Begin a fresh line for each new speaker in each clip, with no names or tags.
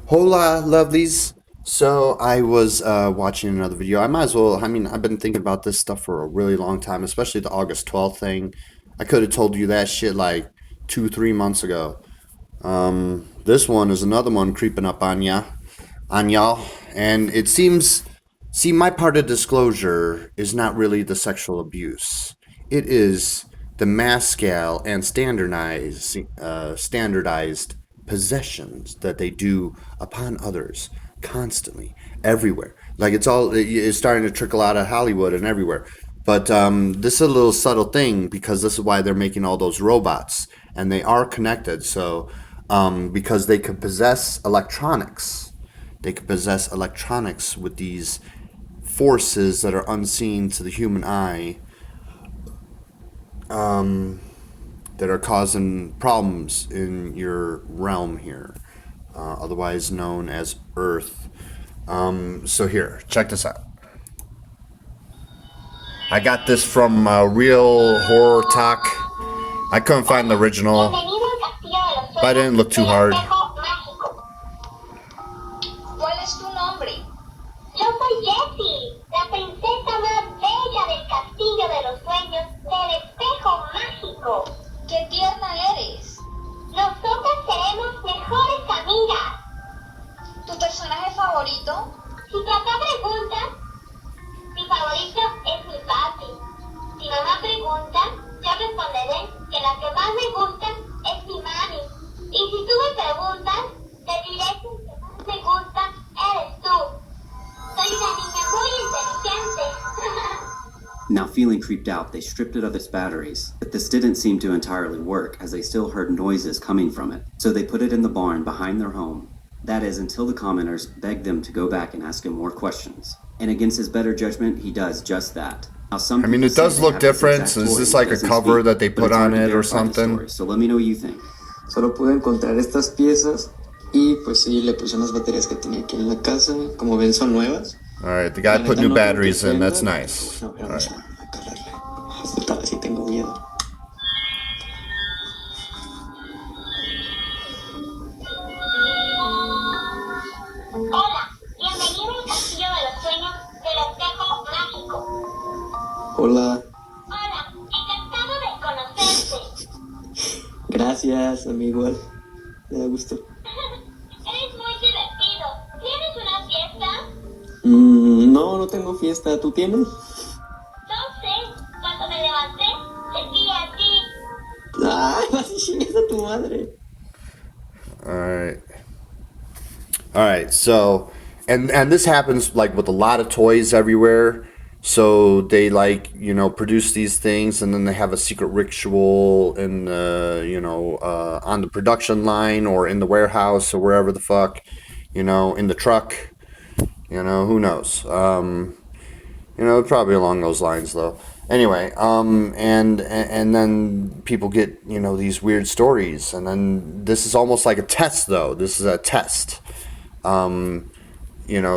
Hola, lovelies. So I was watching another video. I might as well. I mean, I've been thinking about this stuff for a really long time, especially the August 12th thing. I could have told you that shit like 2, 3 months ago. This one is another one creeping up on y'all, and it seems. See, my part of disclosure is not really the sexual abuse. It is the mass scale and standardized possessions that they do upon others constantly, everywhere. Like it's starting to trickle out of Hollywood and everywhere. But this is a little subtle thing because this is why they're making all those robots, and they are connected. So because they could possess electronics, with these forces that are unseen to the human eye, that are causing problems in your realm here, otherwise known as Earth. So here, check this out. I got this from Real Horror Talk. I couldn't find the original, but I didn't look too hard.
¿Cuál es tu nombre?
Yo soy Jessie, la princesa más bella del castillo de los sueños del espejo mágico.
¡Qué tierna eres!
Nosotras seremos mejores amigas.
¿Tu personaje favorito?
Si papá pregunta, mi favorito es mi papi. Si mamá pregunta, yo responderé que la que más me gusta es mi mami. Y si tú me preguntas, te diré que el que más me gusta eres tú. Soy una niña muy inteligente.
Now feeling creeped out, they stripped it of its batteries, but this didn't seem to entirely work as they still heard noises coming from it. So they put it in the barn behind their home. That is, until the commenters begged them to go back and ask him more questions. And against his better judgment, he does just that. Now, some
I mean,
people
it does
say
look
they have
different.
exact
So is
toy
this
that
like a
doesn't
cover
speak,
that they
but
put
it's hard
on
to
it or
verify the
something?
story, so let me know what you think.
Solo pude encontrar estas piezas y pues sí, le puse unas baterías que tenía aquí en la casa. Como ven, son nuevas.
All right, the guy put new batteries in. That's nice.
No, pero
All right.
vamos a calarle. Puta, sí tengo miedo.
Hola, bienvenido al castillo de los sueños del espejo mágico.
Hola.
Hola, encantado de conocerte.
Gracias, amigo. Me da gusto.
Eres muy divertido. ¿Tienes una fiesta?
No tengo fiesta. ¿Tú tienes?
No sé. Cuando me levanté, te vi a ti.
¡Ay, vas y chingas a tu madre!
All right. So, and this happens like with a lot of toys everywhere. So they produce these things, and then they have a secret ritual in on the production line or in the warehouse or wherever the fuck, in the truck. Who knows? Probably along those lines though. Anyway, and then people get these weird stories, and then this is almost like a test though. This is a test.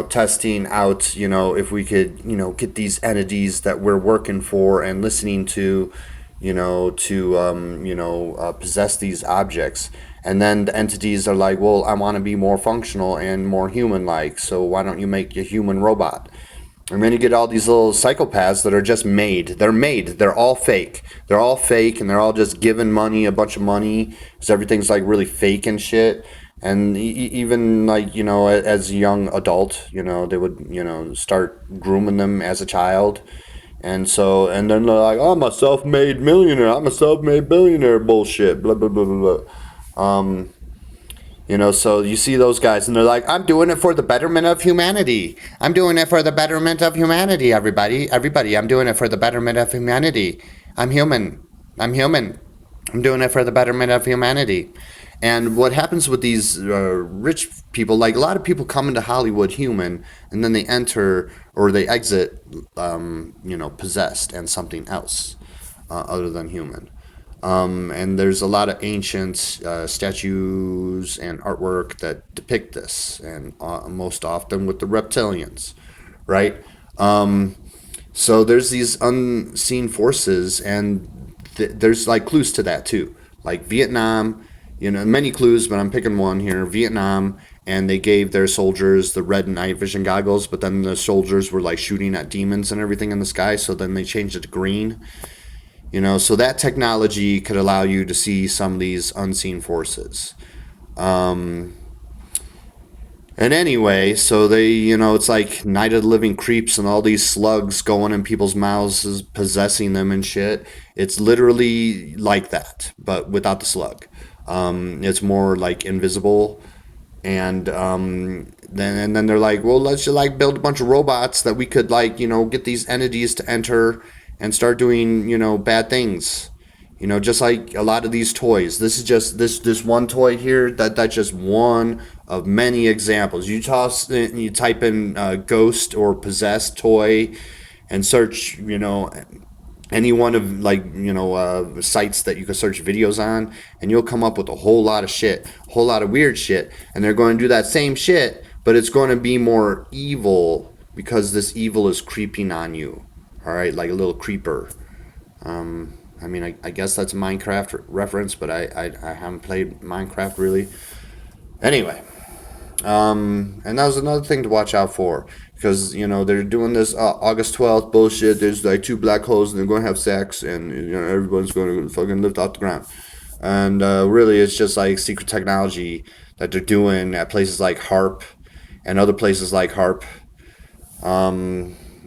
Testing out, if we could, get these entities that we're working for and listening to, possess these objects. And then the entities are like, well, I want to be more functional and more human-like, so why don't you make a human robot? And then you get all these little psychopaths that are just made. They're made. They're all fake. They're all fake, and they're all just given money, a bunch of money, because everything's like really fake and shit. And even as a young adult, they would start grooming them as a child, and then they're like, oh, I'm a self-made millionaire, I'm a self-made billionaire, bullshit, blah blah blah blah blah. So you see those guys, and they're like, I'm doing it for the betterment of humanity. I'm doing it for the betterment of humanity. Everybody, I'm doing it for the betterment of humanity. I'm human. I'm doing it for the betterment of humanity. And what happens with these rich people, like a lot of people come into Hollywood human, and then they enter or they exit, possessed and something else other than human. And there's a lot of ancient statues and artwork that depict this, and most often with the reptilians, right? So there's these unseen forces, and there's like clues to that too, like Vietnam. Many clues, but I'm picking one here. Vietnam and they gave their soldiers the red night vision goggles, but then the soldiers were like shooting at demons and everything in the sky, so then they changed it to green. So that technology could allow you to see some of these unseen forces. And anyway, so they, it's like Night of the Living Creeps and all these slugs going in people's mouths, possessing them and shit. It's literally like that, but without the slug. It's more like invisible. And then they're like, well, let's just like build a bunch of robots that we could like, get these entities to enter and start doing, bad things. Just like a lot of these toys. This is just this one toy here. That's just one of many examples. You type in ghost or possessed toy, and search any one of like sites that you can search videos on, and you'll come up with a whole lot of shit, a whole lot of weird shit. And they're going to do that same shit, but it's going to be more evil because this evil is creeping on you. All right, like a little creeper. I mean, I guess that's a Minecraft reference, but I haven't played Minecraft really. Anyway, and that was another thing to watch out for, because they're doing this August 12th bullshit. There's like 2 black holes and they're going to have sex, and everyone's going to fucking lift off the ground. And really, it's just like secret technology that they're doing at places like HARP and other places like HARP.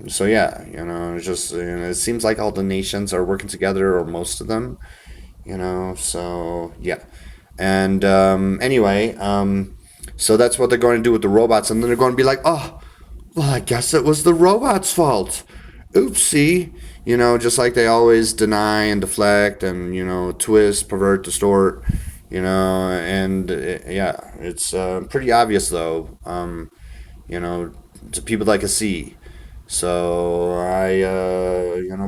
So yeah, it's just it seems like all the nations are working together, or most of them, so yeah. And anyway, so that's what they're going to do with the robots, and then they're going to be like, oh, well, I guess it was the robots' fault. Oopsie. Just like they always deny and deflect and, twist, pervert, distort, and yeah, it's pretty obvious though, to people that can see. So I,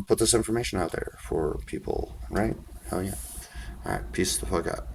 put this information out there for people, right? Hell yeah. All right, peace the fuck out.